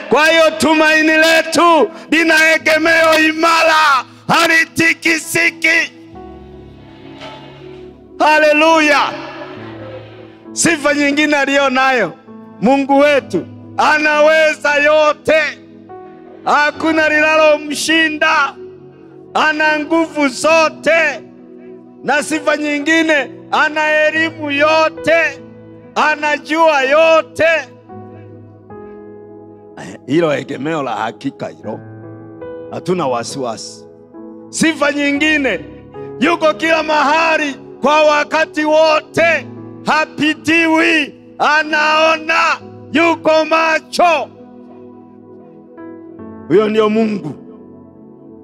Kwa hiyo tumaini letu lina egemeo imara, halitikisiki. Haleluya. Sifa nyingine aliyo nayo Mungu wetu, anaweza yote, hakuna linalomshinda, ana nguvu zote. Na sifa nyingine, ana elimu yote, anajua yote. Hilo egemeo la hakika hilo, hatuna wasiwasi. Sifa nyingine, yuko kila mahali kwa wakati wote, hapitiwi, anaona, yuko macho. Huyo ndio Mungu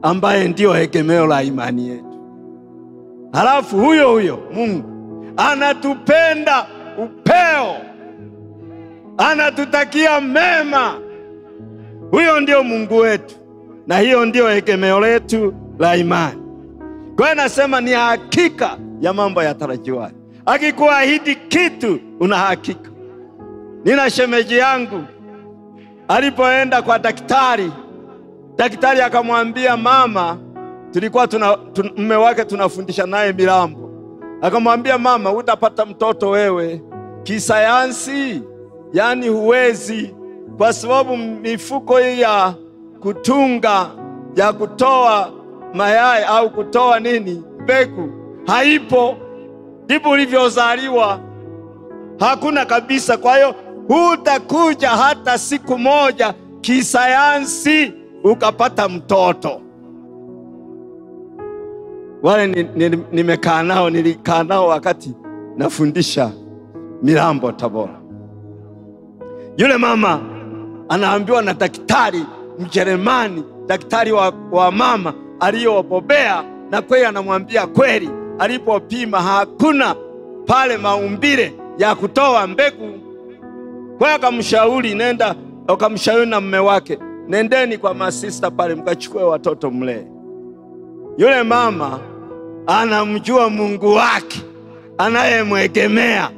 ambaye ndio egemeo la imani yetu. Halafu huyo Mungu anatupenda upeo, anatutakia mema. Huyo ndio Mungu wetu, na hiyo ndio egemeo letu la imani. Kwa hiyo nasema ni hakika ya mambo yatarajiwayo. Akikuahidi kitu, una hakika. Nina shemeji yangu alipoenda kwa daktari, daktari akamwambia mama, tulikuwa mume wake tunafundisha naye milambo, akamwambia mama, utapata mtoto wewe kisayansi, yani huwezi, kwa sababu mifuko hii ya kutunga, ya kutoa mayai au kutoa mbegu haipo, ndipo ulivyozaliwa, hakuna kabisa. Kwa hiyo hutakuja hata siku moja kisayansi ukapata mtoto. Wale nilikaa nao wakati nafundisha milambo Tabora. Yule mama anaambiwa na daktari Mjerumani, daktari wa mama aliyobobea, na kweli anamwambia kweli, alipopima hakuna pale maumbile ya kutoa mbegu. Kwa hiyo akamshauri, nenda, akamshauri na mume wake, nendeni kwa masista pale mkachukue watoto mlee. Yule mama anamjua Mungu wake anayemwegemea,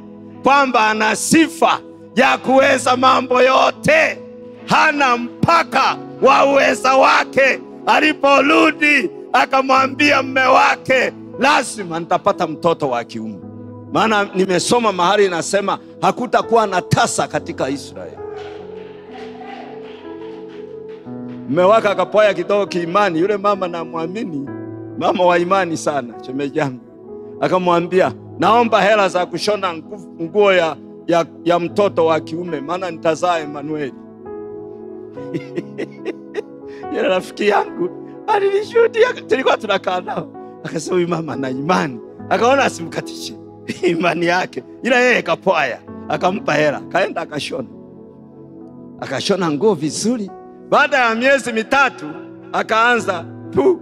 kwamba ana sifa ya kuweza mambo yote, hana mpaka wa uweza wake. Aliporudi akamwambia mume wake, lazima nitapata mtoto wa kiume, maana nimesoma mahali nasema hakutakuwa na tasa katika Israeli. Mume wake akapoya kidogo kiimani. Yule mama namwamini, mama wa imani sana, shemeji yangu. Akamwambia, naomba hela za kushona nguo ya mtoto wa kiume, maana nitazaa Emanueli. Yule rafiki yangu alinishuhudia, tulikuwa tunakaa nao, akasema huyu mama na imani. Akaona asimkatishe imani yake, ila yeye kapoya, akampa hela, kaenda akashona nguo vizuri. Baada ya miezi 3 akaanza tu.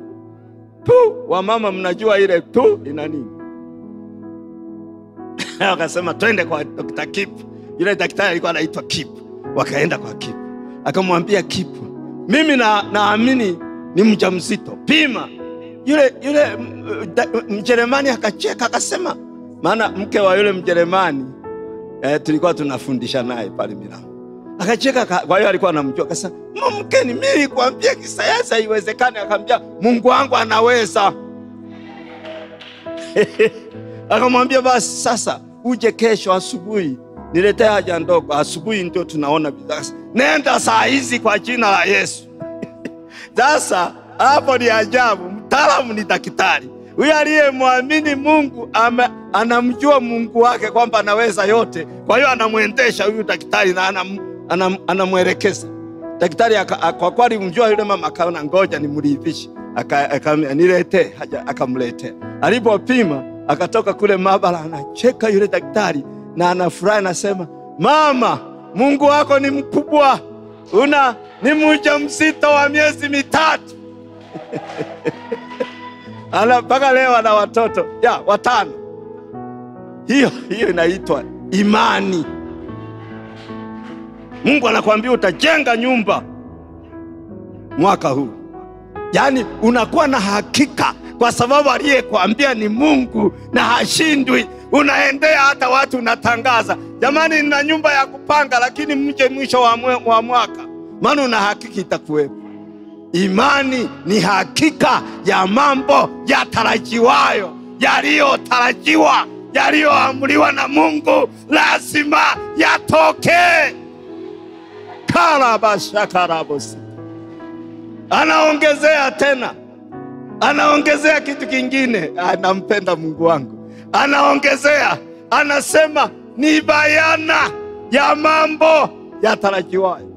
Wa mama mnajua ile tu ina nini? Akasema twende kwa Dr. Kipu. Yule daktari alikuwa anaitwa Kipu. Wakaenda kwa Kipu. Akamwambia Kipu, mimi naamini ni mjamzito, pima. Yule Mjerumani akacheka, akasema, maana mke wa yule Mjerumani tulikuwa tunafundisha naye pale milango. Akacheka, kwa hiyo alikuwa anamjua. Akasema, mkeni, mimi nilikwambia kisayansi haiwezekani. Akamwambia, Mungu wangu anaweza. Akamwambia, basi sasa uje kesho asubuhi niletee haja ndogo, asubuhi ndio tunaona bidhaa. Nenda saa hizi kwa jina la Yesu. Sasa hapo ni ajabu, mtaalamu ni daktari. Huyu aliyemwamini Mungu anamjua Mungu wake kwamba anaweza yote. Kwa hiyo anamwendesha huyu daktari na anamwelekeza. Daktari kwa kweli mjua yule mama, akaona ngoja nimridhishe, niletee haja, akamletea. Alipopima akatoka kule maabara, anacheka yule daktari na anafurahi, anasema, mama, Mungu wako ni mkubwa, ni mjamzito wa miezi 3. Mpaka leo ana watoto 5. Hiyo inaitwa imani. Mungu anakuambia utajenga nyumba mwaka huu. Yani unakuwa na hakika kwa sababu aliyekuambia ni Mungu na hashindwi. Unaendea hata watu unatangaza, jamani nina nyumba ya kupanga, lakini mje mwisho wa mwaka maana una hakika itakuwepo. Imani ni hakika ya mambo yatarajiwayo, yaliyotarajiwa, yaliyoamriwa na Mungu lazima yatoke. Karabashakarabosi. Anaongezea tena, anaongezea kitu kingine. Anampenda Mungu wangu. Anaongezea, anasema ni bayana ya mambo yatarajiwayo.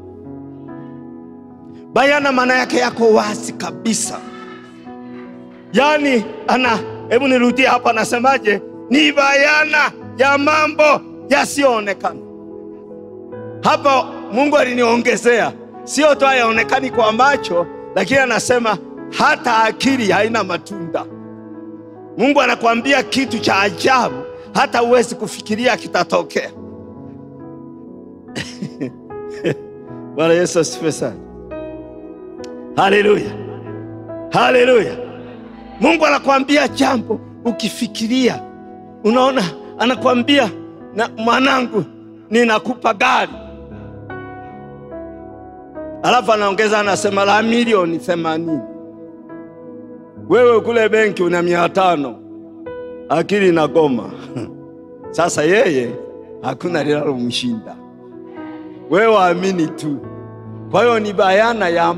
Bayana maana yake yako wazi kabisa. Yani hebu nirudie hapa, anasemaje? Ni bayana ya mambo yasiyoonekana. Hapa Mungu aliniongezea, sio tu hayaonekani kwa macho, lakini anasema hata akili haina matunda. Mungu anakuambia kitu cha ajabu, hata uwezi kufikiria kitatokea. Bwana Yesu asifiwe sana. Haleluya. Haleluya. Mungu anakuambia jambo, ukifikiria, unaona, anakuambia na mwanangu, ninakupa gari. Alafu anaongeza, anasema la milioni 80. Wewe kule benki una 500. Akili na goma. Sasa yeye hakuna linalomshinda. Wewe amini tu. Kwa hiyo ni bayana ya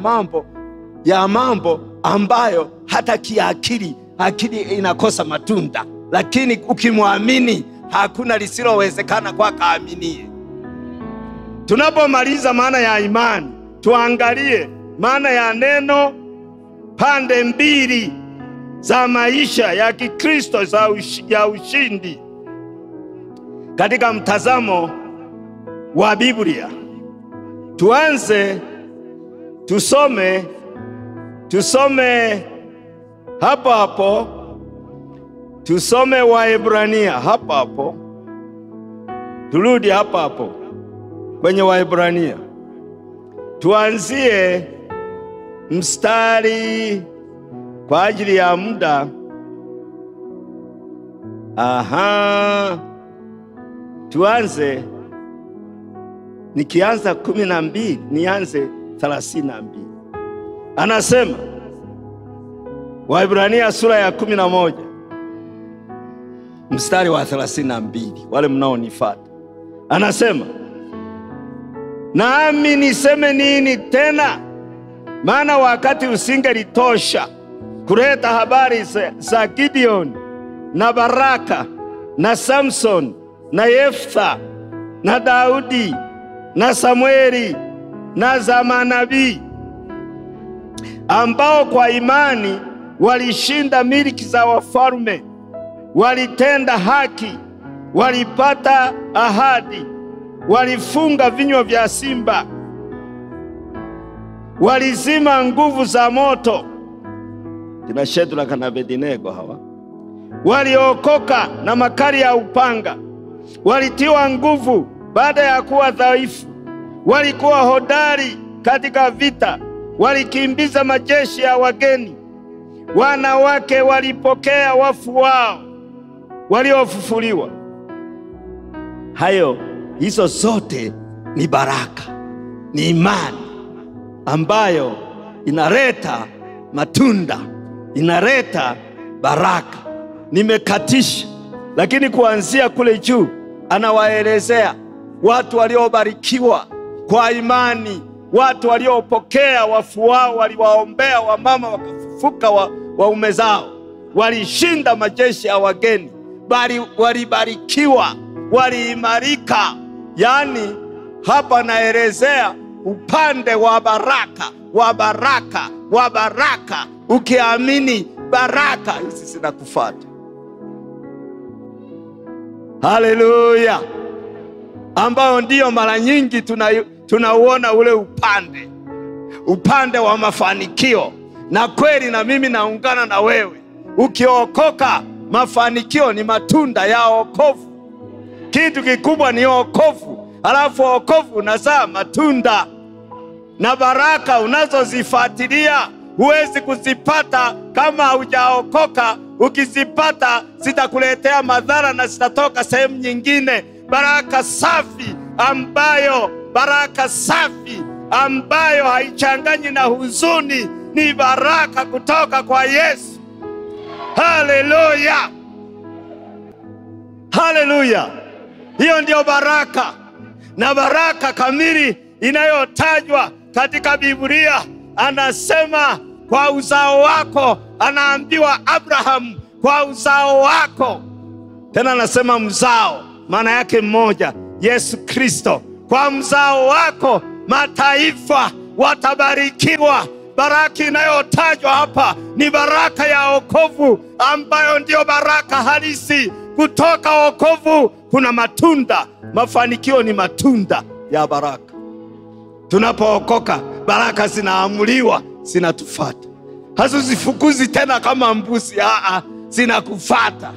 mambo ambayo hata kiakili, akili inakosa matunda, lakini ukimwamini hakuna lisilowezekana kwa kaaminie. Tunapomaliza maana ya imani, tuangalie maana ya neno pande mbili za maisha ya Kikristo ya ushindi katika mtazamo wa Biblia. Tuanze tusome hapo, tusome Waebrania hapo, turudi hapo kwenye Waebrania, tuanzie mstari kwa ajili ya muda. Tuanze, nikianza 12, nianze 32. Anasema Waebrania sura ya 11 mstari wa 32, wale mnaonifuata. Anasema, nami niseme nini tena? Maana wakati usingelitosha kuleta habari za Gideon na Baraka na Samson na Yeftha na Daudi na Samueli na za manabii, ambao kwa imani walishinda miliki za wafalme, walitenda haki, walipata ahadi, walifunga vinywa vya simba, walizima nguvu za moto. Kina Shadraka na Abednego hawa waliokoka na makali ya upanga, walitiwa nguvu baada ya kuwa dhaifu, walikuwa hodari katika vita, walikimbiza majeshi ya wageni. Wanawake walipokea wafu wao waliofufuliwa. Hizo zote ni baraka, ni imani ambayo inaleta matunda, inaleta baraka. Nimekatisha, lakini kuanzia kule juu anawaelezea watu waliobarikiwa kwa imani, watu waliopokea wafu wao, waliwaombea wamama wakafufuka waume zao, walishinda majeshi ya wageni, bali walibarikiwa, waliimarika. Yani hapa naelezea upande wa baraka, ukiamini baraka hizi zinakufuata. Haleluya. Ambao ndio mara nyingi tunauona ule upande wa mafanikio. Na kweli na mimi naungana na wewe. Ukiokoka, mafanikio ni matunda ya wokovu. Kitu kikubwa ni wokovu, alafu wokovu unazaa matunda. Na baraka unazozifuatilia huwezi kuzipata kama hujaokoka. Ukizipata zitakuletea madhara na zitatoka sehemu nyingine. Baraka safi ambayo haichanganyi na huzuni, ni baraka kutoka kwa Yesu. Haleluya, haleluya! Hiyo ndio baraka, na baraka kamili inayotajwa katika Biblia. Anasema kwa uzao wako, anaambiwa Abraham, kwa uzao wako. Tena anasema mzao, maana yake mmoja, Yesu Kristo. Kwa mzao wako mataifa watabarikiwa. Baraka inayotajwa hapa ni baraka ya wokovu, ambayo ndio baraka halisi. Kutoka wokovu kuna matunda. Mafanikio ni matunda ya baraka. Tunapookoka, baraka zinaamuliwa, zinatufuata. Hazifukuzi tena kama mbuzi, zinakufuata.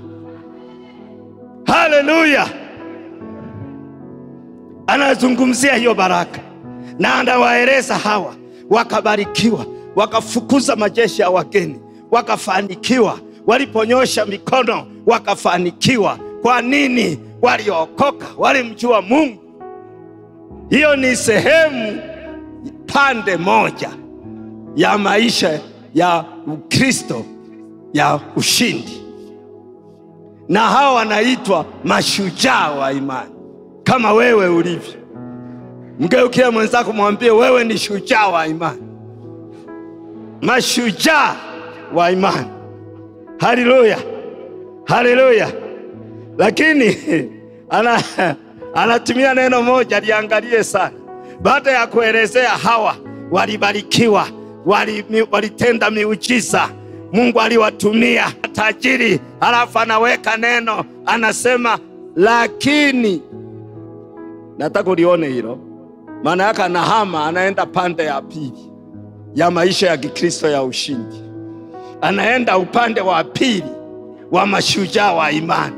Haleluya! Anazungumzia hiyo baraka, na anawaeleza hawa wakabarikiwa, wakafukuza majeshi ya wageni, wakafanikiwa. Waliponyosha mikono wakafanikiwa. Kwa nini? Waliokoka, walimjua Mungu. Hiyo ni sehemu, pande moja ya maisha ya Ukristo ya ushindi. Na hao wanaitwa mashujaa wa imani, kama wewe ulivyo. Mgeukie mwenzako, mwambie wewe ni shujaa wa imani. Mashujaa wa imani. Haleluya, haleluya! Lakini anatumia neno moja, liangalie sana. Baada ya kuelezea hawa walibarikiwa, walitenda miujiza, Mungu aliwatumia tajiri, halafu anaweka neno, anasema lakini. Nataka ulione hilo, maana yake anahama, anaenda pande ya pili ya maisha ya Kikristo ya ushindi. Anaenda upande wa pili wa mashujaa wa imani,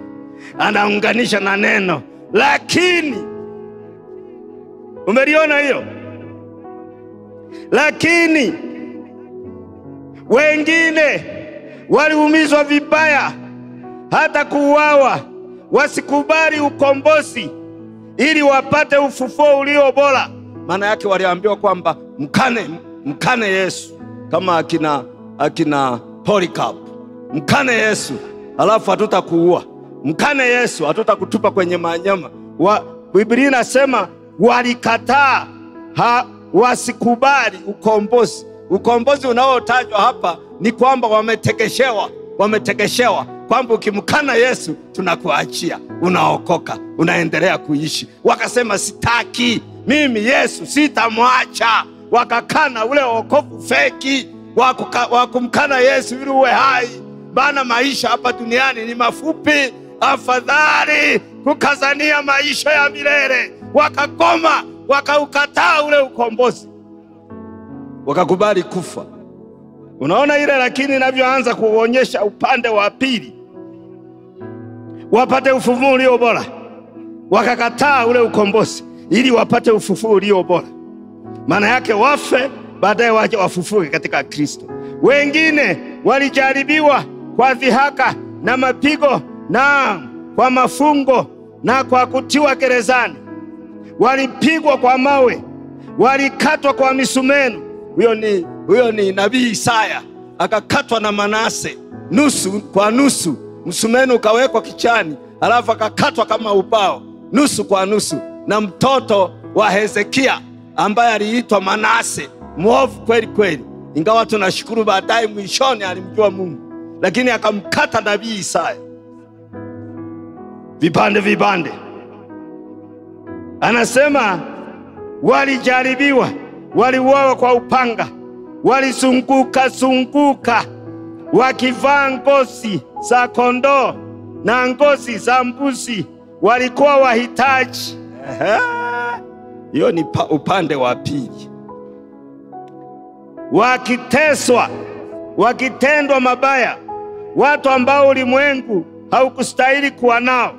anaunganisha na neno lakini. Umeliona hilo? Lakini wengine waliumizwa vibaya hata kuuawa, wasikubali ukombozi ili wapate ufufuo ulio bora. Maana yake waliambiwa kwamba mkane Yesu, kama akina Polycarp, mkane Yesu alafu hatutakuua. Mkane Yesu, hatutakutupa kwenye manyama. Biblia inasema walikataa, wasikubali ukombozi. Ukombozi unaotajwa hapa ni kwamba wametekeshewa, kwamba ukimkana Yesu tunakuachia, unaokoka, unaendelea kuishi. Wakasema sitaki, mimi Yesu sitamwacha. Wakakana ule wokovu feki, wakumkana Yesu ili uwe hai. Bana, maisha hapa duniani ni mafupi, afadhali kukazania maisha ya milele. Wakakoma, wakaukataa ule ukombozi, wakakubali kufa. Unaona ile lakini inavyoanza kuonyesha upande wa pili, wapate ufufuo ulio bora. Wakakataa ule ukombozi ili wapate ufufuo ulio bora. Maana yake wafe, baadaye waje wafufuke katika Kristo. Wengine walijaribiwa kwa dhihaka na mapigo, na kwa mafungo, na kwa kutiwa gerezani. Walipigwa kwa mawe, walikatwa kwa misumeno. Huyo ni nabii Isaya, akakatwa na Manase nusu kwa nusu. Msumeno ukawekwa kichani, alafu akakatwa kama ubao nusu kwa nusu. Na mtoto wa Hezekia ambaye aliitwa Manase, mwovu kweli kweli, ingawa tunashukuru baadaye mwishoni alimjua Mungu, lakini akamkata nabii Isaya vipande. Anasema walijaribiwa, waliuawa kwa upanga, walizunguka wakivaa ngozi za kondoo na ngozi za mbuzi, walikuwa wahitaji. Hiyo ni upande wa pili. Wakiteswa, wakitendwa mabaya, watu ambao ulimwengu haukustahili kuwa nao.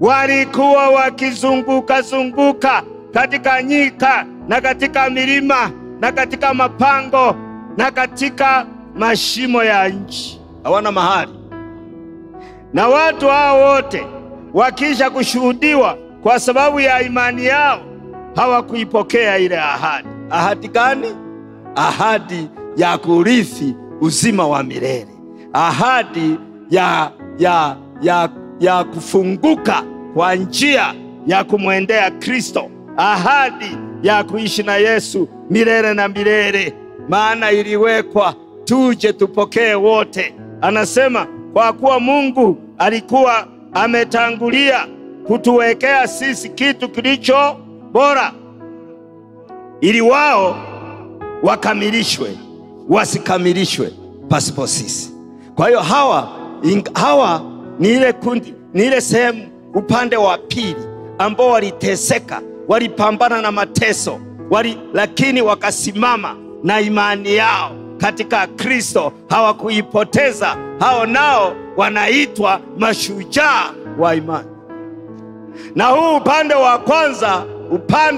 Walikuwa wakizunguka katika nyika na katika milima na katika mapango na katika mashimo ya nchi, hawana mahali. Na watu hao wote wakisha kushuhudiwa kwa sababu ya imani yao, hawakuipokea ile ahadi. Ahadi gani? Ahadi ya kurithi uzima wa milele. Ahadi ya kufunguka kwa njia ya kumwendea Kristo. Ahadi ya kuishi na Yesu milele na milele. Maana iliwekwa tuje tupokee wote. Anasema kwa kuwa Mungu alikuwa ametangulia kutuwekea sisi kitu kilicho bora, ili wao wakamilishwe, wasikamilishwe pasipo sisi. Kwa hiyo hawa ni ile kundi, ni ile sehemu, upande wa pili, ambao waliteseka, walipambana na mateso, lakini wakasimama na imani yao katika Kristo, hawakuipoteza. Hao nao wanaitwa mashujaa wa imani. Na huu upande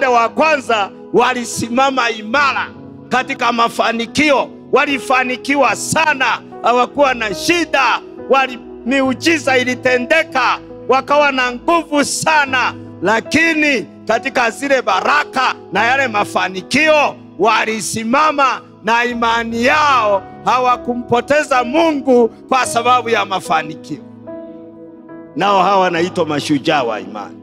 wa kwanza walisimama imara katika mafanikio, walifanikiwa sana, hawakuwa na shida, miujiza ilitendeka, wakawa na nguvu sana. Lakini katika zile baraka na yale mafanikio walisimama na imani yao, hawakumpoteza Mungu kwa sababu ya mafanikio. Nao hawa wanaitwa mashujaa wa imani.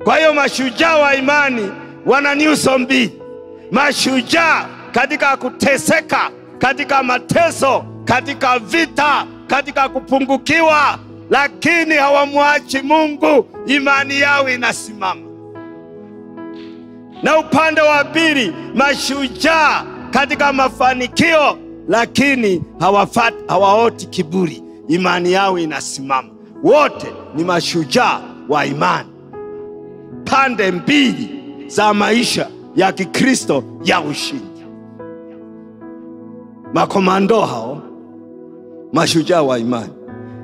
Kwa hiyo mashujaa wa imani wana nyuso mbili. Mashujaa katika kuteseka, katika mateso, katika vita, katika kupungukiwa, lakini hawamwachi Mungu, imani yao inasimama. Na upande wa pili, mashujaa katika mafanikio, lakini hawaoti kiburi, imani yao inasimama. Wote ni mashujaa wa imani. Pande mbili za maisha ya Kikristo ya ushindi. Makomando hao, mashujaa wa imani.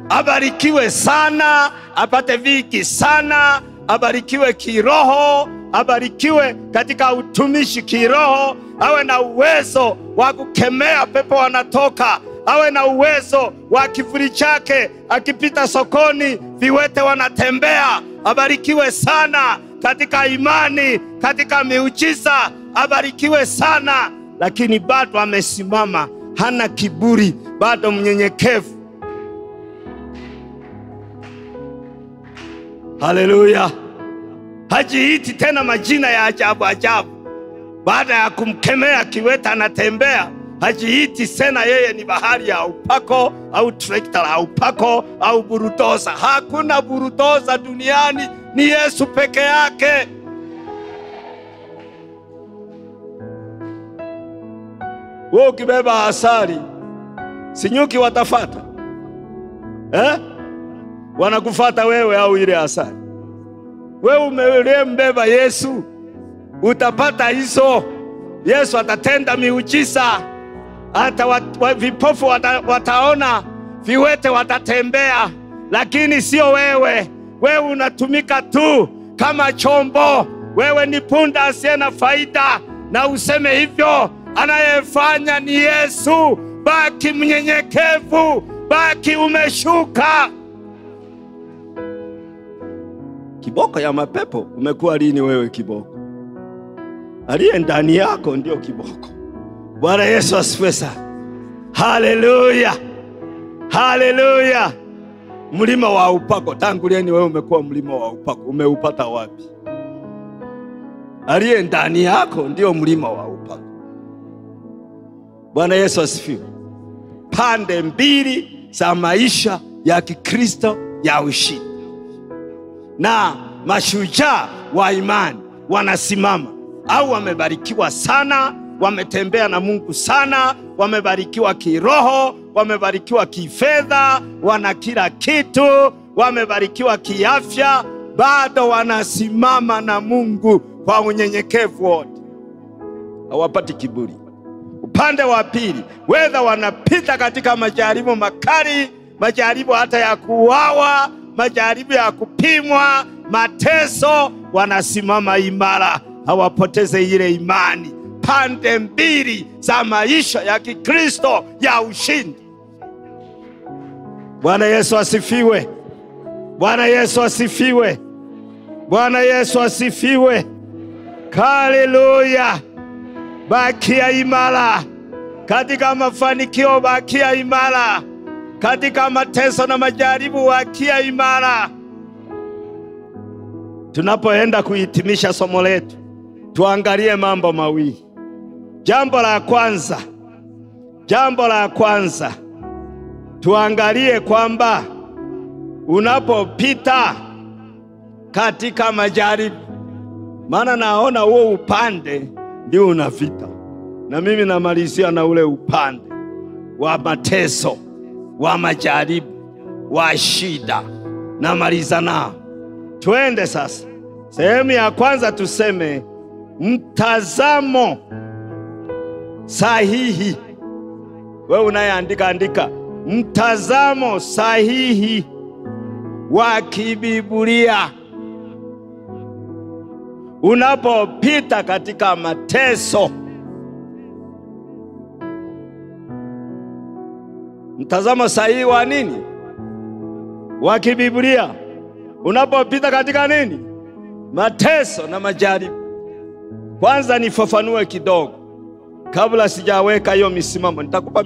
Abarikiwe sana, apate viki sana, abarikiwe kiroho, abarikiwe katika utumishi kiroho, awe na uwezo wa kukemea pepo wanatoka, awe na uwezo wa kivuli chake, akipita sokoni viwete wanatembea. Abarikiwe sana katika imani, katika miujiza, abarikiwe sana. Lakini bado amesimama, hana kiburi, bado mnyenyekevu. Haleluya. Hajiiti tena majina ya ajabu ajabu. Baada ya kumkemea kiwete anatembea, hajiiti tena yeye ni bahari ya upako au trekta la upako au burudoza. Hakuna burudoza duniani, ni Yesu peke yake. Wewe ukibeba asali, sinyuki watafata? Wanakufata wewe au ile asali? Wewe umembeba Yesu, utapata hizo. Yesu atatenda miujiza, hata vipofu wataona, viwete watatembea. Lakini sio wewe. Wewe unatumika tu kama chombo. Wewe ni punda asiye na faida, na useme hivyo. Anayefanya ni Yesu. Baki mnyenyekevu, baki umeshuka. Kiboko ya mapepo, umekuwa lini wewe kiboko? Aliye ndani yako ndio kiboko. Bwana Yesu asifiwe sana. Haleluya, haleluya. Mlima wa upako, tangu lini wewe umekuwa mlima wa upako? Umeupata wapi? Aliye ndani yako ndio mlima wa upako. Bwana Yesu asifiwe. Pande mbili za maisha ya Kikristo ya ushindi. Na mashujaa wa imani wanasimama, au wamebarikiwa sana, wametembea na Mungu sana, wamebarikiwa kiroho, wamebarikiwa kifedha, wana kila kitu, wamebarikiwa kiafya, bado wanasimama na Mungu kwa unyenyekevu wote. Hawapati kiburi. Upande wa pili, wedha wanapita katika majaribu makali, majaribu hata ya kuuawa, majaribu ya kupimwa, mateso, wanasimama imara, hawapoteze ile imani. Pande mbili za maisha ya Kikristo ya ushindi. Bwana Yesu asifiwe. Bwana Yesu asifiwe. Bwana Yesu asifiwe. Haleluya. bakia imara. Katika mafanikio bakia imara. Katika mateso na majaribu bakia imara. Tunapoenda kuhitimisha somo letu, tuangalie mambo mawili. Jambo la kwanza, tuangalie kwamba unapopita katika majaribu, maana naona huo upande ndio unavita, na mimi namalizia na ule upande wa mateso, wa majaribu, wa shida, namaliza nao. Twende sasa. Sehemu ya kwanza tuseme mtazamo sahihi. Wewe unayeandika andika, mtazamo sahihi wa kibiblia unapopita katika mateso. Mtazamo sahihi wa nini? Wa kibiblia unapopita katika nini? Mateso na majaribu. Kwanza nifafanue kidogo kabla sijaweka hiyo misimamo. Nitakupa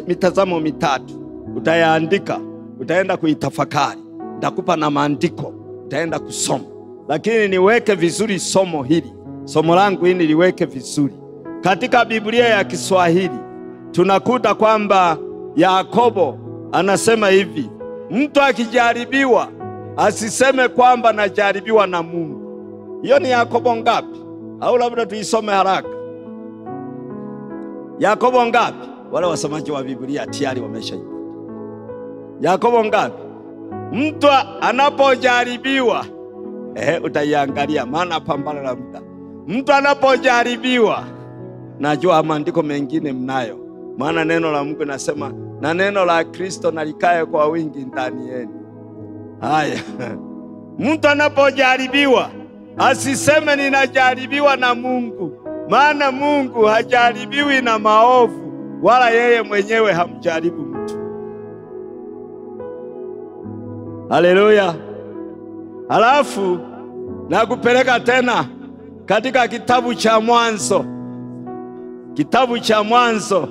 mitazamo mitatu. Utayaandika, utaenda kuitafakari. Nitakupa na maandiko, utaenda kusoma. Lakini niweke vizuri somo hili. Somo langu hili liweke vizuri. Katika Biblia ya Kiswahili tunakuta kwamba Yakobo anasema hivi: mtu akijaribiwa asiseme kwamba najaribiwa na Mungu. Hiyo ni Yakobo ngapi? Au labda tuisome haraka. Yakobo ngapi? Wale wasomaji wa Biblia tayari wameshaipata. Yakobo ngapi? Mtu anapojaribiwa, utaiangalia maana pambana na muda. Mtu anapojaribiwa, najua maandiko mengine mnayo, maana neno la Mungu nasema na neno la Kristo nalikae kwa wingi ndani yenu. Haya. Mtu anapojaribiwa asiseme ninajaribiwa na Mungu, maana Mungu hajaribiwi na maovu, wala yeye mwenyewe hamjaribu mtu. Haleluya. Halafu nakupeleka tena katika kitabu cha Mwanzo. Kitabu cha Mwanzo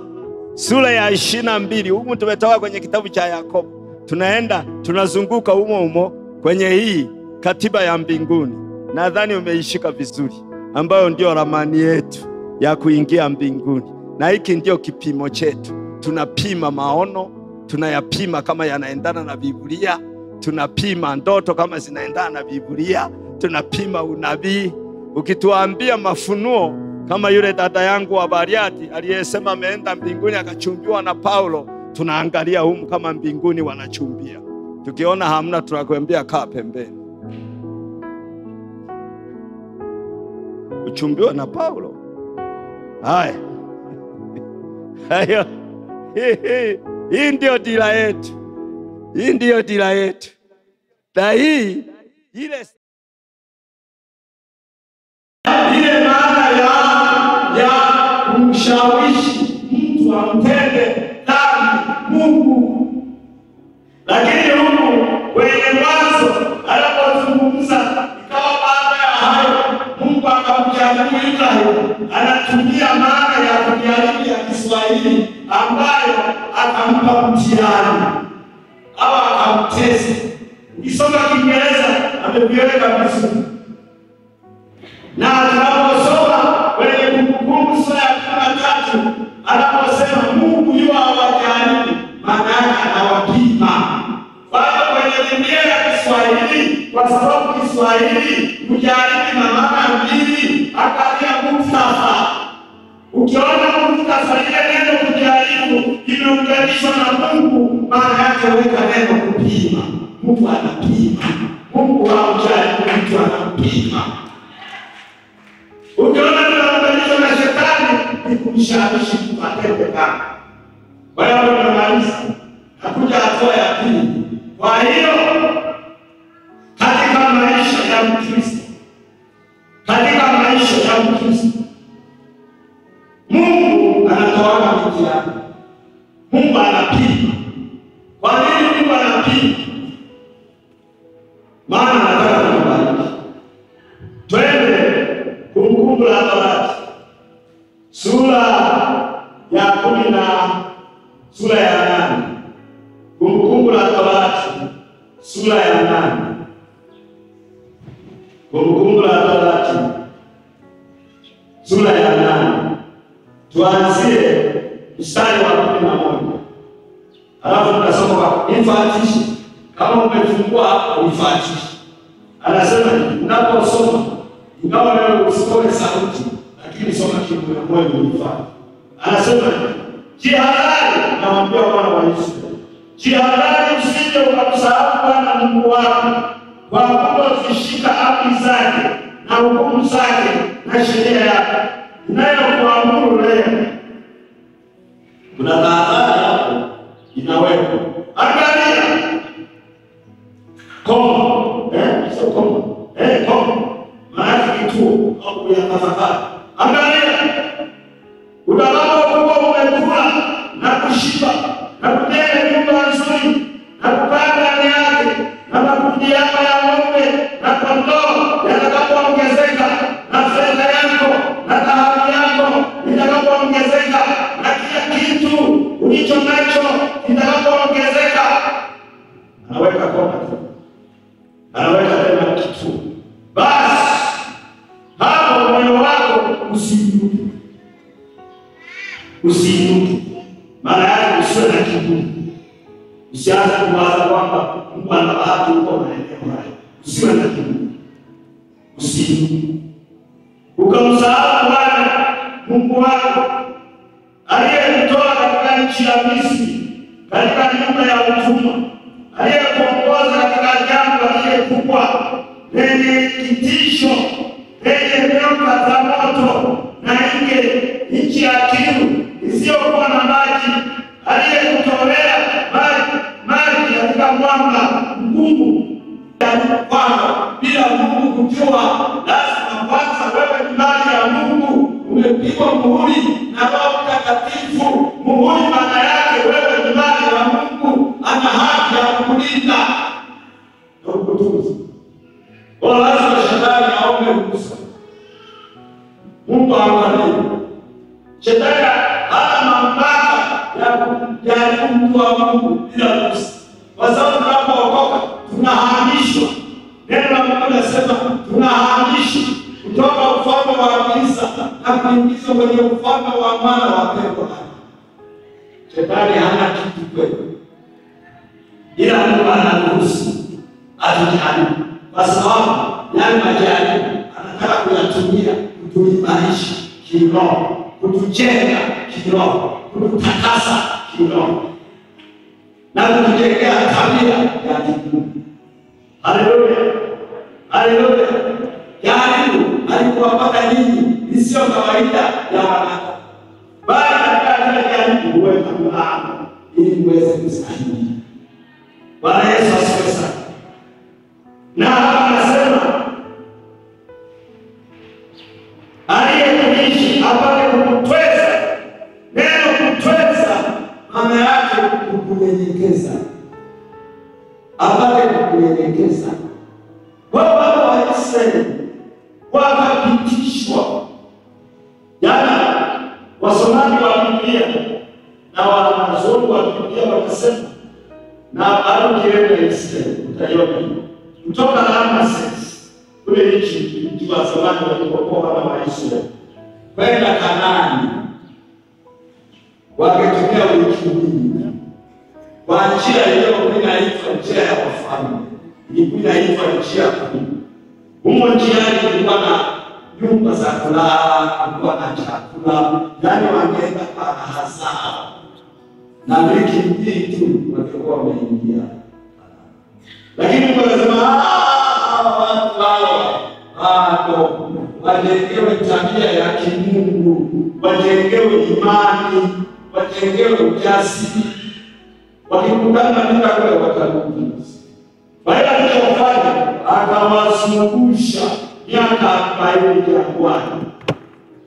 sura ya 22. Humu tumetoka kwenye kitabu cha Yakobo. Tunaenda tunazunguka humo kwenye hii katiba ya mbinguni. Nadhani umeishika vizuri, ambayo ndio ramani yetu ya kuingia mbinguni. Na hiki ndio kipimo chetu. Tunapima maono, tunayapima kama yanaendana na Biblia, tunapima ndoto kama zinaendana na Biblia, tunapima unabii. Ukituambia mafunuo kama yule dada yangu wa Bariati aliyesema ameenda mbinguni akachumbiwa na Paulo, tunaangalia humu kama mbinguni wanachumbia. Tukiona hamna tunakwambia kaa pembeni. Uchumbiwa na Paulo. Haya. Hayo. Hii ndio dira yetu. Hii ndio dira yetu. Na hii ile maana ya kumshawishi mtu amtende dhambi Mungu. Lakini huku kwenye Mwanzo anapozungumza, ikawa baada ya hayo Mungu akamjaribu Ibrahimu, anatumia maana ya kujaribu ya Kiswahili ambayo akampa mtihani au akamtesa. Ukisoma Kiingereza ameviweka vizuri. Na tunaposoma kwenye Kumbukumbu sura ya 13 anaposema Mungu yu hawajaribu, maana yake anawapima. Kwa hiyo kwenye Biblia ya Kiswahili, kwa sababu Kiswahili kujaribu na maana mbili, akalia muktadha. Ukiona muktadha ile neno kujaribu imeunganishwa na Mungu, maana yake weka neno kupima. Mungu anapima. Mungu haujaribu, mtu anapima. Ukiona tunaunganishwa na shetani, ni kumshawishi mtu atende dhambi. Kwa hiyo tunamaliza, hakuja hatua ya pili. Kwa hiyo katika maisha ya Mkristo, Mungu anatoa mitihani. Mungu anapima. Kwa nini Mungu anapima? Maana anataka kubariki. Twende Kumbukumbu la Torati sura ya 8. Kumbukumbu la Torati sura ya 8. Kumbukumbu la Torati sura ya 8. Tuanzie mstari wa 11. Alafu tunasoma kwa ifuatishe. Kama umefungua hapo ifuatishe. Anasema unaposoma ingawa wewe usipone sauti lakini soma kimoyomoyo uifuate. Anasema jihadhari, nawaambia wana wa Israeli, jihadhari usije ukamsahau Bwana Mungu wako kwa kutozishika amri zake na hukumu zake na sheria yake inayokuamuru leo. Kuna tahadhari hapo inawekwa. Angalia koma, sio koma, koma maana kituo au kuyatafakari. Angalia utakapokuwa umekula na kushiba na kujenga nyumba nzuri na kukaa ndani yake na makundi yako ya ng'ombe na kondoo yatakapoongezeka na fedha yako na dhahabu yako itakapoongezeka na kila kitu ulicho nacho kitakapoongezeka. Anaweka koma tu, anaweka tena kitu. Basi hapo moyo wako usiinuke. Maana yake usiwe na kiburi. Usianze kuwaza kwamba Mungu ana bahati huko maeneo haya. Usiwe na kiburi. Usiinuke ukamsahau Bwana Mungu wako aliyekutoa katika nchi ya Misri, katika nyumba ya utumwa, aliyekuongoza katika jangwa lile kubwa lenye kitisho, lenye nyoka za moto na nchi ya kiu isiyokuwa na maji, aliyekutolea maji katika mwamba mgumu. Kwamba bila Mungu kujua, lazima kwanza wewe ni mali ya Mungu, umepigwa muhuri na Roho Mtakatifu. Muhuri maana yake wewe ni mali ya Mungu, ana haki ya kukulinda na kukutunza. Kwa lazima shetani aombe ruhusa. Mungu aangalie. Shetani hana mamlaka ya kujaribu mtu wa Mungu bila ruhusa. Kwa sababu tunapookoka tunahamishwa. Neno la Mungu linasema tunahamishwa kutoka ufalme wa giza na kuingizwa kwenye ufalme wa mwana wa pendo. Shetani hana kitu kwetu, ila Mungu anaruhusu atujaribu, kwa sababu yale majaribu anataka kuyatumia kutuimarisha kiroho, kutujenga kiroho, kututakasa kiroho na kutujengea tabia ya Mungu. Haleluya, haleluya. Jaribu alikuwapata nyinyi isiyo kawaida ya wanadamu, bali katika jaribu huweka mlango ili muweze kustahimili. Bwana Yesu asifiwe sana. Na hapa anasema aliyekuishi apate kukutweza. Neno kutweza maana yake kukunyenyekeza, apate kukunyenyekeza. Wana wa Israeli wakapitishwa. Jana wasomaji wa Biblia na wanazuoni wa Biblia wakasema, na bado kienda Israeli utaiona kutoka Ramses kule nchi wa zamani walipokuwa wana wa Israeli kwenda Kanaani, wakitumia wiki mbili kwa njia iliyokuwa inaitwa njia ya wafalme, ilikuwa inaitwa njia kuu. Humo njiani kulikuwa na nyumba za kulala, kulikuwa na chakula, yaani wangeenda kwa hasara, na wiki mbili tu walikuwa wameingia. Lakini wanasema watu hao bado wajengewe tabia ya kimungu, wajengewe imani, wajengewe ujasiri. Wakikutana bila kule watarudi. Baada ya kufanya akawazungusha miaka 40 jangwani.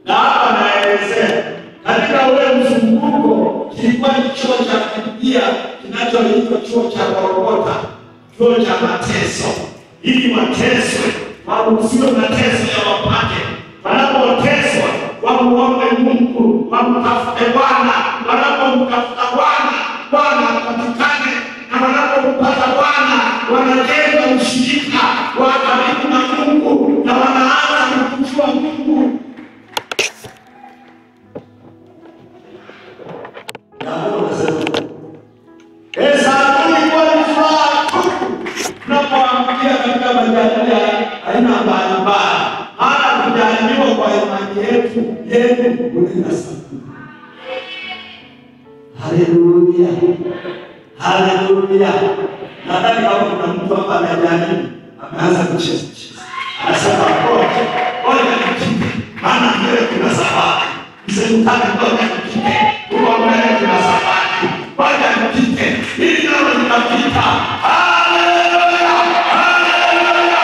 Na hapa naelezea katika ule mzunguko kilikuwa ni chuo cha Biblia kinachoitwa chuo cha Golgotha, chuo cha mateso, ili wateswe, waruhusiwe mateso ya wapate. Wanapoteswa wamuombe Mungu, wamtafute Bwana. Wanapomtafuta Bwana, Bwana apatikane, na wanapompata Bwana wanajenga ushirika wa karibu na Mungu na wanaanza kumjua Mungu. Tunapoangukia katika majaribu aina mbalimbali, maana kujaribiwa kwa imani yetu kuleta saburi. Haleluya, haleluya. Nadhani kama kuna mtu hapa anajaribu, ameanza kucheza, anasema ngoja nipite, maana mbele kuna safari. Msimtaki ngoja nipite, huko mbele kuna safari, ngoja nipite, ili nalo linapita. Haleluya, haleluya.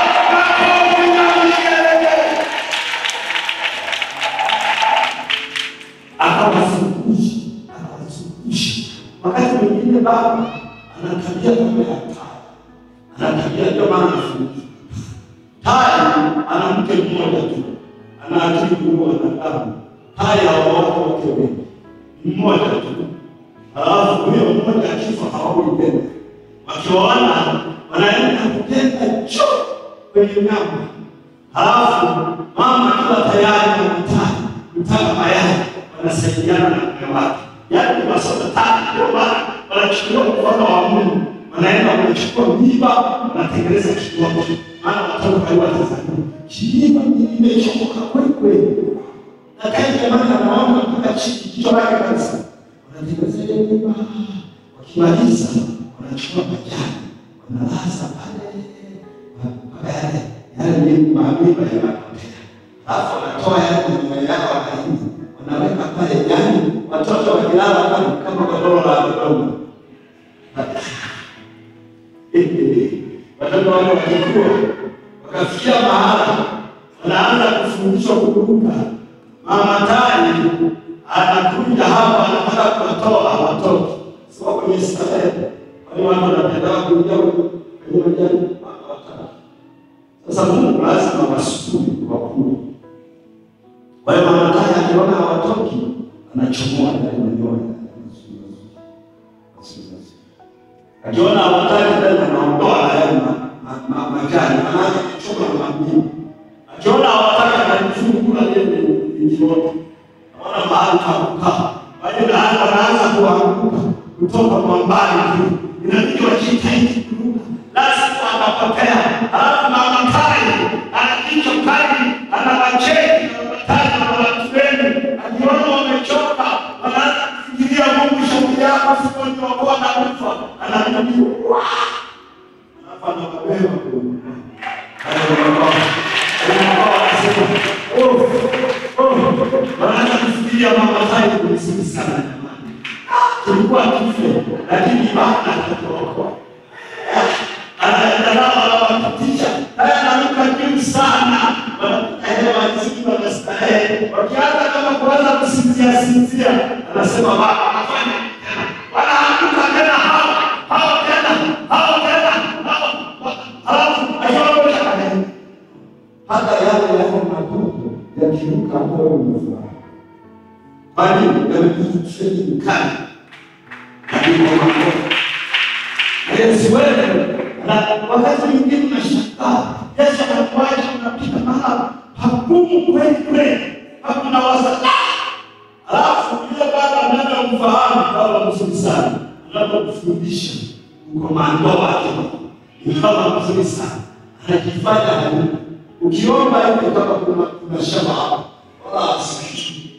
Akawafundisha. Wakati mwingine baba anatabia kama ya taa, anatabia ndio maana anafundisha. Taa ana mke mmoja tu, ana akili kubwa na damu. Taa ya wote wengi mmoja tu. Alafu huyo mmoja akifa hawakuipenda. Wakiona wanaenda kupenda choo kwenye nyama. Alafu mama akiwa tayari kutaka mayai, wanasaidiana na mume wake. Yaani masoda tatu ndio wanachukua mfano wa Mungu. Wanaenda wanachukua miba, wanatengeneza kitu. Maana watoto kaiwa Tanzania. Kiiba imechoka kweli. Na kaidi ya maana anaona mpaka kichwa lake kabisa. Wanatengeneza ile miba. Wakimaliza wanachukua majani, wanalaza pale. Yale miba yanapotea. Alafu wanatoa yale miba yao wanaweka pale jani. Watoto wakilala kama godoro la mdomo. Watoto wale wakikua wakafikia mahala wanaanza kufundishwa kuruka. Mama tani anakuja hapa anataka kuwatoa watoto. Sio kwenye starehe. Wale watu wanapenda kuingia kwenye majani. Sasa Mungu lazima wasukumi wakuu. Kwa hiyo mama tani akiona hawatoki anachomoa ndani ya nyoyo. Akiona hawataki ndani anaondoa yale majani, anaanza kuchoma mabini. Akiona hawataki anajifungua ile njioni. Anaona mahali pa kukaa. Kwa hiyo anaanza kuanguka kutoka kwa mbali tu. Inabidi wajitahidi kuruka. Lazima akapotea. Alafu mama tai anakicho kali, anawacheki na watu wengi. Akiona wamechoka, wanaanza kufikiria Mungu shauri yako siku ndio kwa na kufa. Anaambiwa anafanya mabema kwa wanaanza kufikiria mama tai kulisini sana jamani. Tulikuwa kife, lakini baba atatuokoa. Anaendelea kutisha, anaruka juu sana. Wanaelewa nzima na starehe. Wakianza kama kuanza kusinzia, anasema baba afanye tena. Wanaanguka tena hao tena. Ayaona kama hata yale magumu yakiruka moyo unafurahi. Bali yamekusheni mkali. Hadi kwa mambo. Yesu wewe na wakati mwingine unashangaa. Yesu anakuacha unapita mahali hakumu kweli. Hakuna wasa. Alafu yule baba anayemfahamu baba mzuri sana. Anapokufundisha ukomando wake. Ni baba mzuri sana. Anajifanya ukiomba hivi kama kuna shamba hapo. Wala asiki.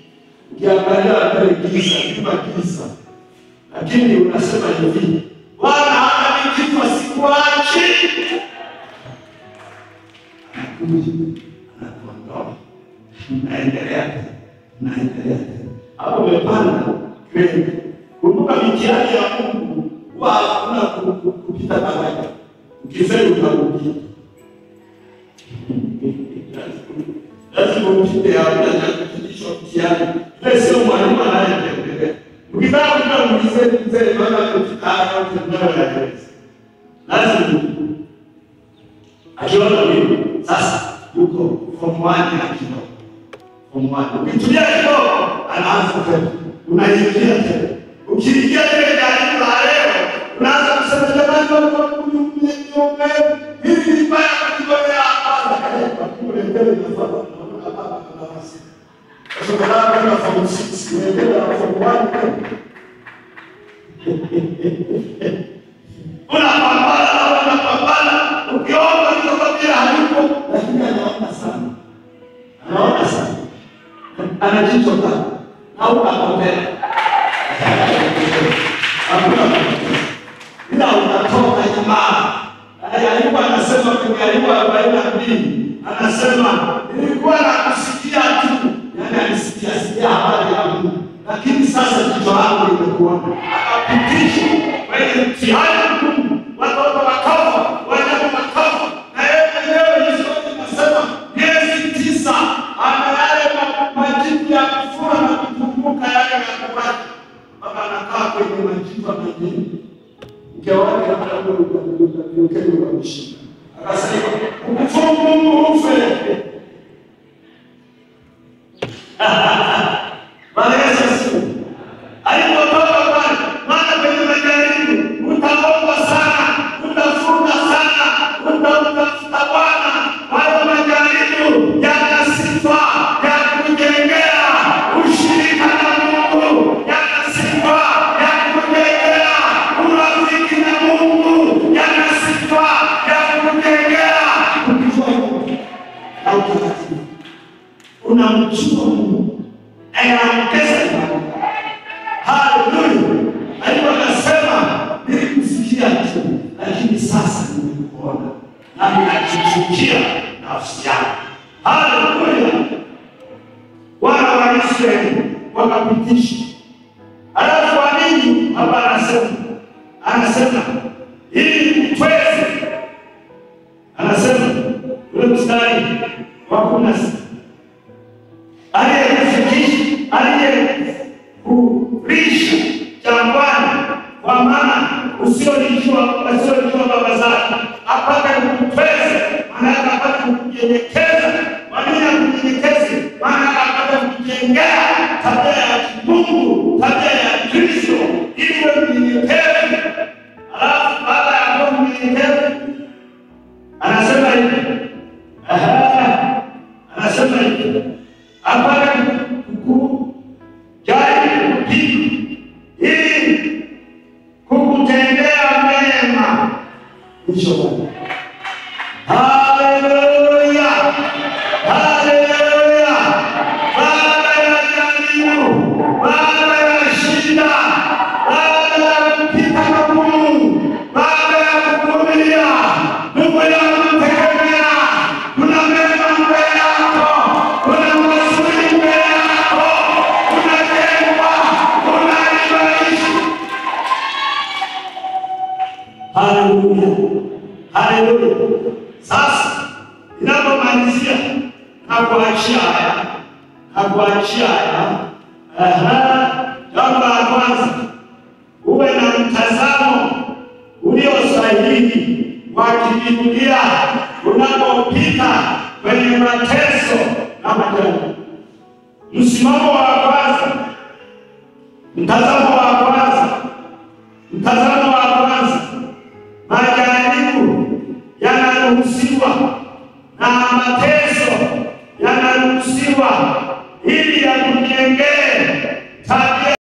Ukiangalia mbele giza. Lakini unasema hivi, Bwana hata nikifa sikuachi. Anakuondoa. Naendelea. Hapo umepanda kweli. Kumbuka mitihani ya Mungu huwa hakuna kupita daraja. Ukifeli utakuja. Lazima upite hapo na kufundishwa mtihani. Ile sio mwalimu anayeendelea. Ukitaka kumuulize mzee bwana kutaka kutendea yake. Lazima akiona sasa yuko form 1 na kidogo. Form 1. Ukitulia kidogo tena. Unaingia tena. Ukiingia ile jaribu la leo, unaanza kusema jamani hivi ni baya kujionea hapa. Kule mbele nafanya naona baba na nafasi. Kwa sababu kuna form 6, mbele na form 1. Unapambana, ukiomba kutoka bila halipo, lakini anaona sana. Anaona sana. Anajichoka. Au akapotea. Ila unatoka jamaa. Alikuwa anasema kwenye Ayubu 42, anasema nilikuwa nakusikia tu. Yaani alisikia habari ya Mungu. Lakini sasa jicho langu limekuwa akapitisha kwenye mtihani mgumu, watoto wakafa, wanyama wakafa, na yeye mwenyewe Yesu anasema miezi 9 ana yale majibu ya kufura na kukumbuka yale ya kupata. Baba anakaa kwenye majibu mengi. Mke wake anakuja kwa mshika. Akasema ukufungu ufe. Alipotoka pale, maana kwenye majaribu utaomba sana, utafunga sana, utamtafuta Bwana. Hayo majaribu yana sifa ya kujengea ushirika na Mungu, yana sifa ya kujengea urafiki na Mungu, yana sifa ya kujengea unamjua Mungu, anaongeza imani. Haleluya. Alikuwa anasema nilikusikia tu, lakini sasa nimekuona na ninachukia nafsi yangu. Haleluya. Wana wa Israeli wakapitisha. Alafu kwa nini hapa anasema ili tweze, anasema ule mstari wa 16 kulisha jangwani, kwa maana usiolijua baba zake, apate kukutweza, maana apate kukunyenyekeza. Kwa nini akunyenyekeze? Maana apate kujengea tabia ya Mungu, tabia ya Kristo, ili uwe mnyenyekevu. Alafu baada ya kuwa mnyenyekevu, anasema hivi, apate jari kupiga ili kukutendea mema. Haleluya. Haleluya. Baada ya jaribu, baada ya shida, baada ya kupita na Mungu, baada ya kuvumilia, Mungu anakutegemea. Kuna mema mbele yako, kuna mazuri mbele yako, unajengwa, unaishi. Haleluya. Haleluya. Sasa ninapomalizia nakuachia haya. Jambo la kwanza, uwe na mtazamo ulio sahihi wa kibiblia unapopita kwenye mateso na majaribu. Msimamo wa kwanza, mtazamo wa kwanza, majaribu yanaruhusiwa na mateso